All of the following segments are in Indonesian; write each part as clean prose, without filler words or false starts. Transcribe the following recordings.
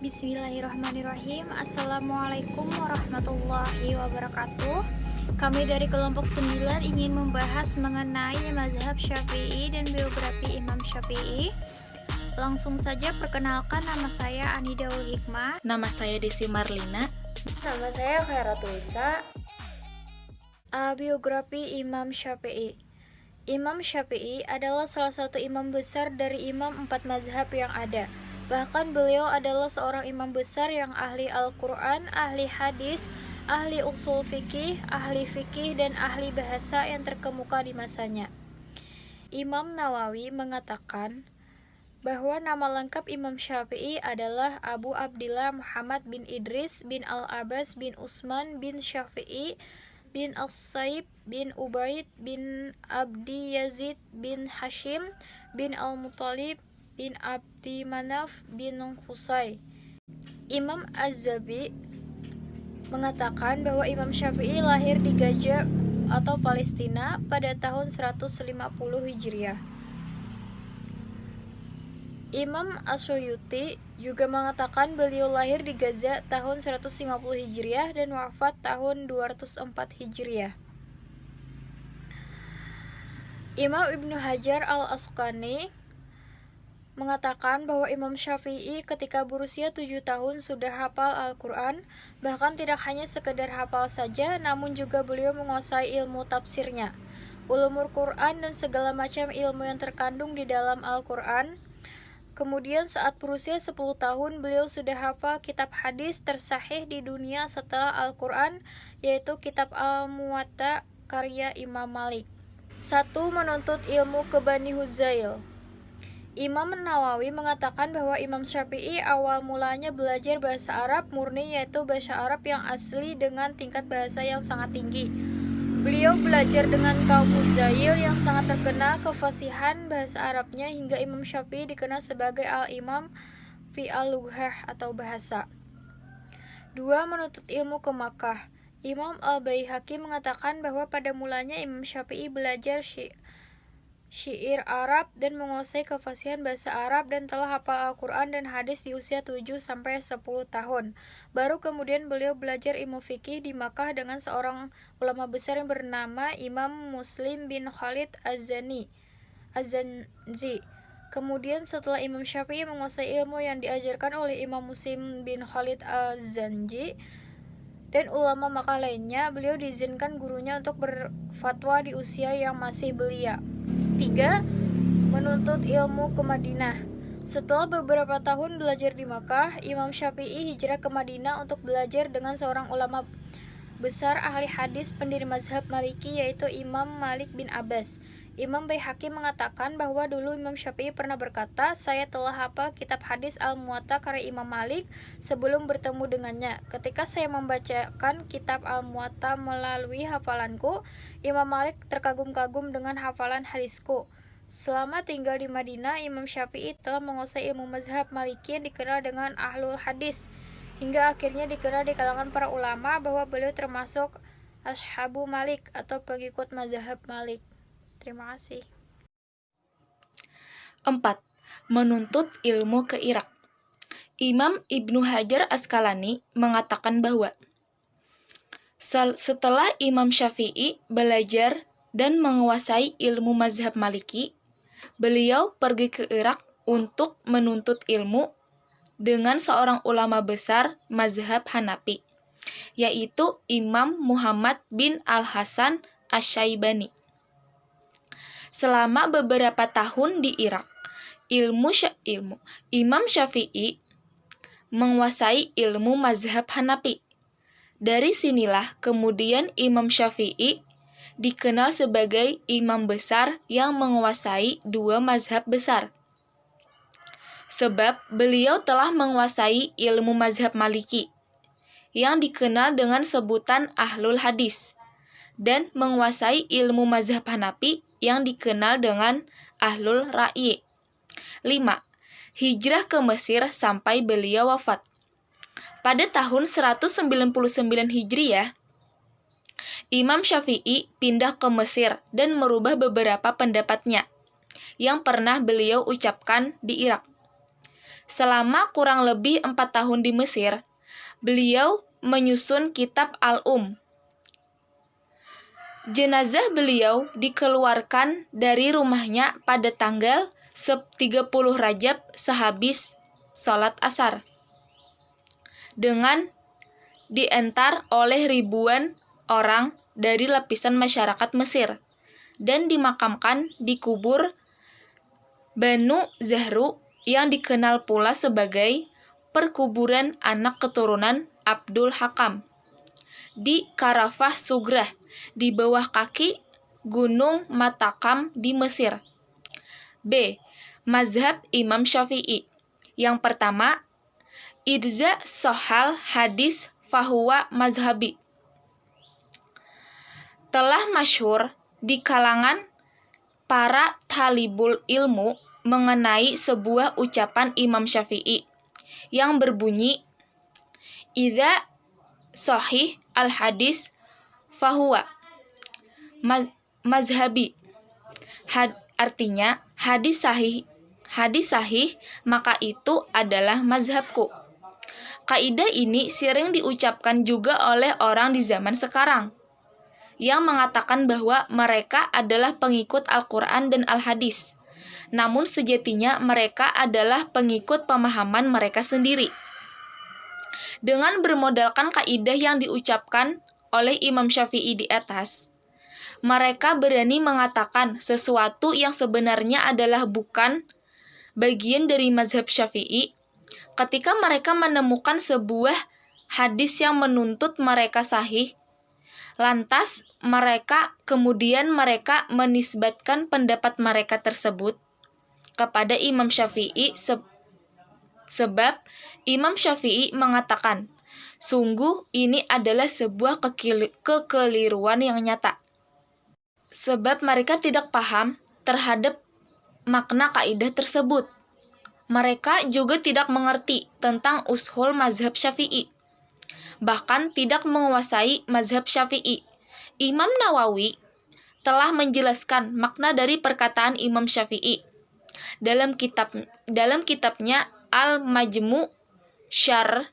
Bismillahirrahmanirrahim. Assalamualaikum warahmatullahi wabarakatuh. Kami dari kelompok 9 ingin membahas mengenai mazhab Syafi'i dan biografi Imam Syafi'i. Langsung saja perkenalkan, nama saya Anidaul Hikmah. Nama saya Desi Marlina. Nama saya Khairatulisa. Biografi Imam Syafi'i. Imam Syafi'i adalah salah satu imam besar dari imam 4 mazhab yang ada. Bahkan beliau adalah seorang imam besar yang ahli Al-Quran, ahli hadis, ahli usul fikih, dan ahli bahasa yang terkemuka di masanya. Imam Nawawi mengatakan bahwa nama lengkap Imam Syafi'i adalah Abu Abdillah Muhammad bin Idris bin Al-Abbas bin Utsman bin Syafi'i bin As-Saib bin Ubaid bin Abdi Yazid bin Hashim bin Al-Muttalib bin Abdi Manaf bin Qusay. Imam Az-Zabi mengatakan bahwa Imam Syafi'i lahir di Gaza atau Palestina pada tahun 150 Hijriah. Imam As-Suyuti juga mengatakan beliau lahir di Gaza tahun 150 Hijriah dan wafat tahun 204 Hijriah. Imam Ibnu Hajar Al-Asqalani mengatakan bahwa Imam Syafi'i ketika berusia 7 tahun sudah hafal Al-Quran, bahkan tidak hanya sekedar hafal saja, namun juga beliau menguasai ilmu tafsirnya, ulumul Quran dan segala macam ilmu yang terkandung di dalam Al-Quran. Kemudian saat berusia 10 tahun beliau sudah hafal kitab hadis tersahih di dunia setelah Al-Quran, yaitu kitab Al-Muwatta karya Imam Malik. 1. Menuntut ilmu ke Bani Huzail. Imam Nawawi mengatakan bahwa Imam Syafi'i awal mulanya belajar bahasa Arab murni, yaitu bahasa Arab yang asli dengan tingkat bahasa yang sangat tinggi. Beliau belajar dengan kaum Huzail yang sangat terkenal kefasihan bahasa Arabnya, hingga Imam Syafi'i dikenal sebagai Al-Imam fi al-Lughah atau bahasa. 2. Menuntut ilmu ke Makkah. Imam Al-Baihaqi mengatakan bahwa pada mulanya Imam Syafi'i belajar syair Arab dan menguasai kefasihan bahasa Arab dan telah hafal Al-Quran dan hadis di usia 7-10 tahun. Baru kemudian beliau belajar ilmu fikih di Makkah dengan seorang ulama besar yang bernama Imam Muslim bin Khalid Az-Zanzi. Kemudian setelah Imam Syafi'i menguasai ilmu yang diajarkan oleh Imam Muslim bin Khalid Az-Zanzi dan ulama Makkah lainnya, beliau diizinkan gurunya untuk berfatwa di usia yang masih belia. 3. Menuntut ilmu ke Madinah. Setelah beberapa tahun belajar di Makkah, Imam Syafi'i hijrah ke Madinah untuk belajar dengan seorang ulama besar ahli hadis pendiri mazhab Maliki, yaitu Imam Malik bin Abbas. Imam Baihaqi mengatakan bahwa dulu Imam Syafi'i pernah berkata, "Saya telah hafal kitab hadis Al-Muwatta karya Imam Malik sebelum bertemu dengannya. Ketika saya membacakan kitab Al-Muwatta melalui hafalanku, Imam Malik terkagum-kagum dengan hafalan hadisku." Selama tinggal di Madinah, Imam Syafi'i telah menguasai ilmu mazhab Maliki yang dikenal dengan Ahlul Hadis, hingga akhirnya dikenal di kalangan para ulama bahwa beliau termasuk Ashabu Malik atau pengikut mazhab Malik. Terima kasih. 4. Menuntut ilmu ke Irak. Imam Ibnu Hajar Asqalani mengatakan bahwa setelah Imam Syafi'i belajar dan menguasai ilmu mazhab Maliki, beliau pergi ke Irak untuk menuntut ilmu dengan seorang ulama besar mazhab Hanafi, yaitu Imam Muhammad bin Al-Hasan Asy-Syaibani. Selama beberapa tahun di Irak, Imam Syafi'i menguasai ilmu mazhab Hanafi. Dari sinilah kemudian Imam Syafi'i dikenal sebagai imam besar yang menguasai dua mazhab besar. Sebab beliau telah menguasai ilmu mazhab Maliki, yang dikenal dengan sebutan Ahlul Hadis, dan menguasai ilmu mazhab Hanafi yang dikenal dengan Ahlul Ra'yi. 5. Hijrah ke Mesir sampai beliau wafat. Pada tahun 199 Hijriah, Imam Syafi'i pindah ke Mesir dan merubah beberapa pendapatnya yang pernah beliau ucapkan di Irak. Selama kurang lebih 4 tahun di Mesir, beliau menyusun kitab Al-Um. Jenazah beliau dikeluarkan dari rumahnya pada tanggal 30 Rajab sehabis sholat asar, dengan dientar oleh ribuan orang dari lapisan masyarakat Mesir dan dimakamkan di kubur Banu Zahru yang dikenal pula sebagai perkuburan anak keturunan Abdul Hakam di Karafah Sugrah di bawah kaki Gunung Matakam di Mesir. B. Mazhab Imam Syafi'i. Yang pertama, idza sohal hadis fahuwa mazhabi. Telah masyhur di kalangan para talibul ilmu mengenai sebuah ucapan Imam Syafi'i yang berbunyi, idza sahih al-hadis fahuwa mazhabi. Artinya, hadis sahih maka itu adalah mazhabku. Kaidah ini sering diucapkan juga oleh orang di zaman sekarang yang mengatakan bahwa mereka adalah pengikut Al-Quran dan Al-Hadis. Namun sejatinya mereka adalah pengikut pemahaman mereka sendiri. Dengan bermodalkan kaidah yang diucapkan oleh Imam Syafi'i di atas, mereka berani mengatakan sesuatu yang sebenarnya adalah bukan bagian dari mazhab Syafi'i ketika mereka menemukan sebuah hadis yang menuntut mereka sahih. Lantas mereka menisbatkan pendapat mereka tersebut kepada Imam Syafi'i sebab Imam Syafi'i mengatakan, sungguh ini adalah sebuah kekeliruan yang nyata. Sebab mereka tidak paham terhadap makna kaidah tersebut. Mereka juga tidak mengerti tentang ushul mazhab Syafi'i, bahkan tidak menguasai mazhab Syafi'i. Imam Nawawi telah menjelaskan makna dari perkataan Imam Syafi'i dalam kitabnya Al-Majmu' Syarh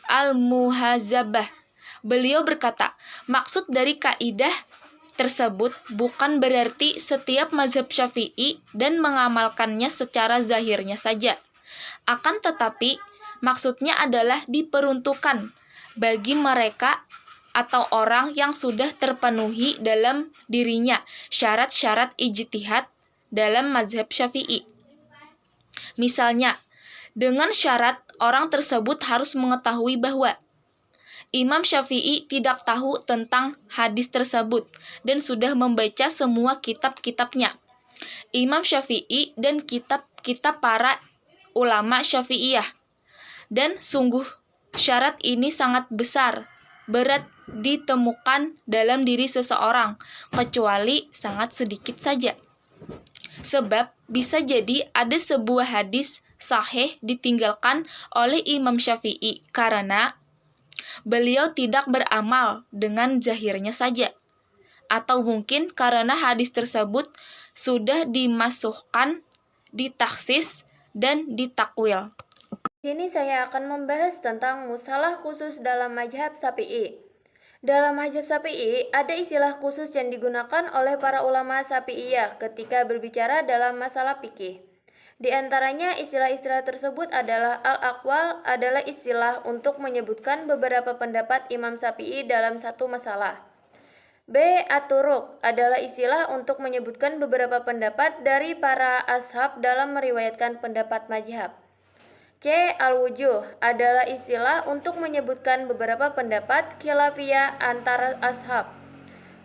Al-Muhadzabah. Beliau berkata, maksud dari kaidah tersebut bukan berarti setiap mazhab Syafi'i dan mengamalkannya secara zahirnya saja. Akan tetapi, maksudnya adalah diperuntukkan bagi mereka atau orang yang sudah terpenuhi dalam dirinya syarat-syarat ijtihad dalam mazhab Syafi'i. Misalnya, dengan syarat orang tersebut harus mengetahui bahwa Imam Syafi'i tidak tahu tentang hadis tersebut dan sudah membaca semua kitab-kitabnya Imam Syafi'i dan kitab-kitab para ulama Syafi'iyah. Dan sungguh syarat ini sangat berat ditemukan dalam diri seseorang, kecuali sangat sedikit saja. Sebab bisa jadi ada sebuah hadis sahih ditinggalkan oleh Imam Syafi'i karena beliau tidak beramal dengan zahirnya saja, atau mungkin karena hadis tersebut sudah dimasukkan, ditaksis, dan ditakwil. Di sini saya akan membahas tentang musalah khusus dalam mazhab Syafi'i. Dalam mazhab Syafi'i, ada istilah khusus yang digunakan oleh para ulama Syafi'iyah ketika berbicara dalam masalah fikih. Di antaranya istilah-istilah tersebut adalah al-aqwal adalah istilah untuk menyebutkan beberapa pendapat Imam Syafi'i dalam satu masalah. B. At-turuq adalah istilah untuk menyebutkan beberapa pendapat dari para ashab dalam meriwayatkan pendapat mazhab. C. Al-wujuh adalah istilah untuk menyebutkan beberapa pendapat khilafiyah antara ashab.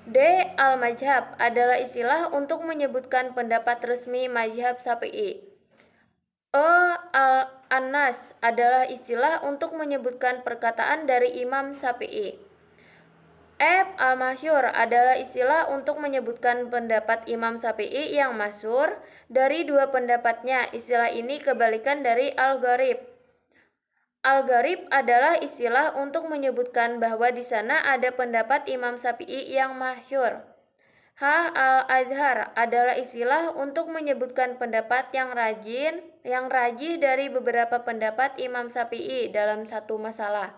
D. Al-mazhab adalah istilah untuk menyebutkan pendapat resmi mazhab Syafi'i. E. Al-Annas adalah istilah untuk menyebutkan perkataan dari Imam Syafi'i. F. Al-masyhur adalah istilah untuk menyebutkan pendapat Imam Syafi'i yang masyhur dari dua pendapatnya. Istilah ini kebalikan dari al-gharib. Al-gharib adalah istilah untuk menyebutkan bahwa di sana ada pendapat Imam Syafi'i yang masyhur. H. Al-azhar adalah istilah untuk menyebutkan pendapat yang rajin yang rajih dari beberapa pendapat Imam Syafi'i dalam satu masalah.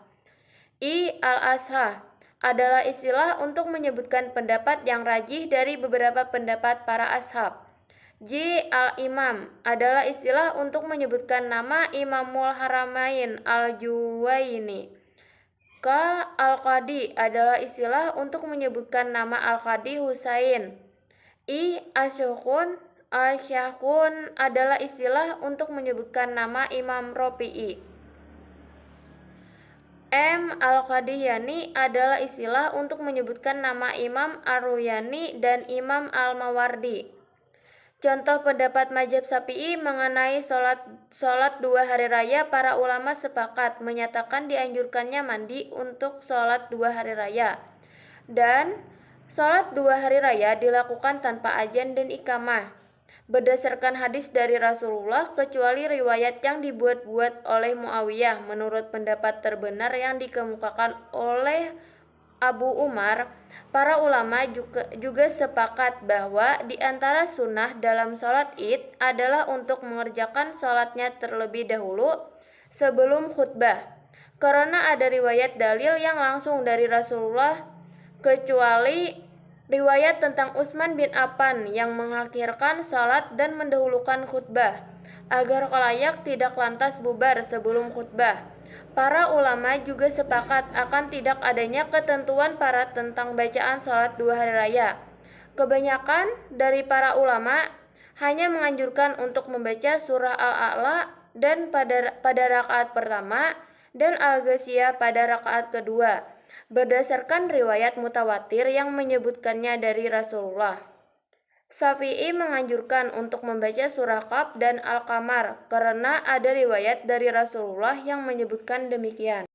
Al-ashah adalah istilah untuk menyebutkan pendapat yang rajih dari beberapa pendapat para ashab. Al-imam adalah istilah untuk menyebutkan nama Imamul Haramain Al-Juwaini. Al-qadi adalah istilah untuk menyebutkan nama Al-qadi Husain. Al-syakhun adalah istilah untuk menyebutkan nama Imam Rafi'i. Al-Qadiyani adalah istilah untuk menyebutkan nama Imam Ar-Ruyani dan Imam Al-Mawardi. Contoh pendapat mazhab Syafi'i mengenai sholat 2 hari raya, para ulama sepakat menyatakan dianjurkannya mandi untuk sholat 2 hari raya. Dan sholat 2 hari raya dilakukan tanpa azan dan iqamah, berdasarkan hadis dari Rasulullah, kecuali riwayat yang dibuat-buat oleh Muawiyah. Menurut pendapat terbenar yang dikemukakan oleh Abu Umar, para ulama juga sepakat bahwa di antara sunnah dalam sholat id adalah untuk mengerjakan sholatnya terlebih dahulu sebelum khutbah, karena ada riwayat dalil yang langsung dari Rasulullah, kecuali riwayat tentang Utsman bin Affan yang mengakhirkan sholat dan mendahulukan khutbah, agar khalayak tidak lantas bubar sebelum khutbah. Para ulama juga sepakat akan tidak adanya ketentuan tentang bacaan sholat 2 hari raya. Kebanyakan dari para ulama hanya menganjurkan untuk membaca surah Al-A'la dan pada rakaat pertama dan Al-Ghasyiyah pada rakaat kedua, berdasarkan riwayat mutawatir yang menyebutkannya dari Rasulullah. Syafi'i menganjurkan untuk membaca surah Qaf dan Al-Qamar karena ada riwayat dari Rasulullah yang menyebutkan demikian.